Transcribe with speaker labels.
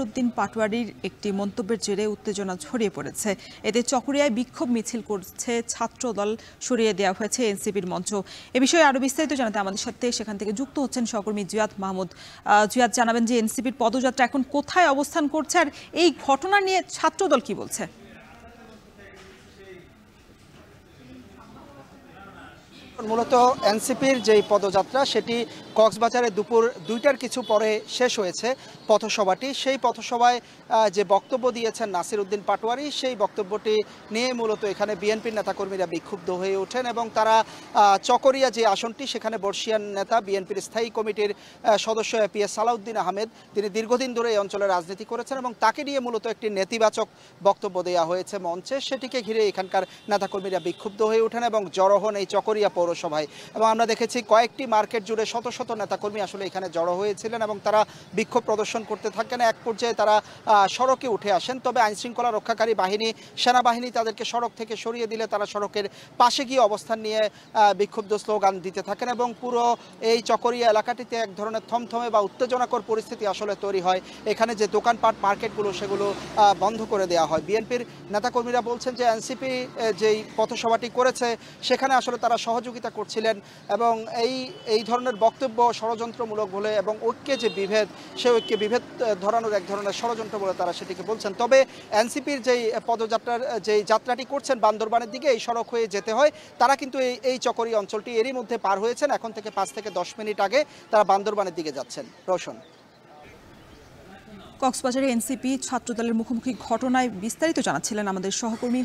Speaker 1: নাসিরউদ্দিন পাটোয়ারির একটি মন্তব্যের জেরে উত্তেজনা ছড়িয়ে পড়েছে। এতে চকরিয়ায় বিক্ষোভ মিছিল করছে ছাত্রদল, সরিয়ে দেওয়া হয়েছে এনসিপির মঞ্চ। এ বিষয়ে আরো বিস্তারিত জানাতে আমাদের সাথে সেখান থেকে যুক্ত হচ্ছেন সহকর্মী জিয়াদ মাহমুদ। জিয়াদ, জানাবেন যে এনসিপির পদযাত্রা এখন কোথায় অবস্থান করছে আর এই ঘটনা নিয়ে ছাত্রদল কি বলছে?
Speaker 2: মূলত এনসিপির যেই পদযাত্রা সেটি কক্সবাজারে দুপুর 2টার কিছু পরে শেষ হয়েছে পথসভাটি। সেই পথসভায় যে বক্তব্য দিয়েছেন নাসিরউদ্দিন পাটোয়ারি, সেই বক্তব্যটি নিয়ে মূলত এখানে বিএনপির নেতাকর্মীরা বিক্ষুব্ধ হয়ে ওঠেন এবং তারা চকরিয়া যে আসনটি, সেখানে বর্ষিয়ান নেতা বিএনপির স্থায়ী কমিটির সদস্য এপিএস সালাউদ্দিন আহমেদ, তিনি দীর্ঘদিন ধরে এই অঞ্চলে রাজনীতি করেছেন এবং তাকে নিয়ে মূলত একটি নেতিবাচক বক্তব্য দেওয়া হয়েছে মঞ্চে। সেটিকে ঘিরে এখানকার নেতাকর্মীরা বিক্ষুব্ধ হয়ে ওঠেন এবং জড়ো হন এই চকরিয়া পৌরসভায়। এবং আমরা দেখেছি কয়েকটি মার্কেট জুড়ে শত শত নেতাকর্মী আসলে এখানে জড়ো হয়েছিলেন এবং তারা বিক্ষোভ প্রদর্শন করতে থাকেন। এক পর্যায়ে তারা সড়কে উঠে আসেন, তবে আইনশৃঙ্খলা রক্ষাকারী বাহিনী, সেনাবাহিনী তাদেরকে সড়ক থেকে সরিয়ে দিলে তারা সড়কের পাশে গিয়ে অবস্থান নিয়ে বিক্ষুব্ধ স্লোগান দিতে থাকেন এবং পুরো এই চকরিয়া এলাকাটিতে এক ধরনের থমথমে বা উত্তেজনাকর পরিস্থিতি আসলে তৈরি হয়। এখানে যে দোকানপাট, মার্কেটগুলো, সেগুলো বন্ধ করে দেওয়া হয়। বিএনপির নেতাকর্মীরা বলছেন যে এনসিপি যেই পথসভাটি করেছে সেখানে আসলে তারা সহযোগিতা করছিলেন এবং এই ধরনের বক্তব্য ষড়যন্ত্রমূলক বলে এবং ঐক্যে যে বিভেদ, সে ঐক্যে বিভেদ ধরানোর এক ধরনের ষড়যন্ত্র বলে তারা সেটিকে বলছেন। তবে এনসিপির যেই পদযাত্রার যেই যাত্রাটি করছেন বান্দরবানের দিকে, এই সড়ক হয়ে যেতে হয়, তারা কিন্তু এই চকরিয়া অঞ্চলটি এরই মধ্যে পার হয়েছেন। এখন থেকে 5 থেকে 10 মিনিট আগে তারা বান্দরবানের দিকে যাচ্ছেন। রোশন।
Speaker 1: কক্সবাজারে এনসিপি ছাত্রদলের মুখোমুখি ঘটনায় বিস্তারিত জানাচ্ছিলেন আমাদের সহকর্মী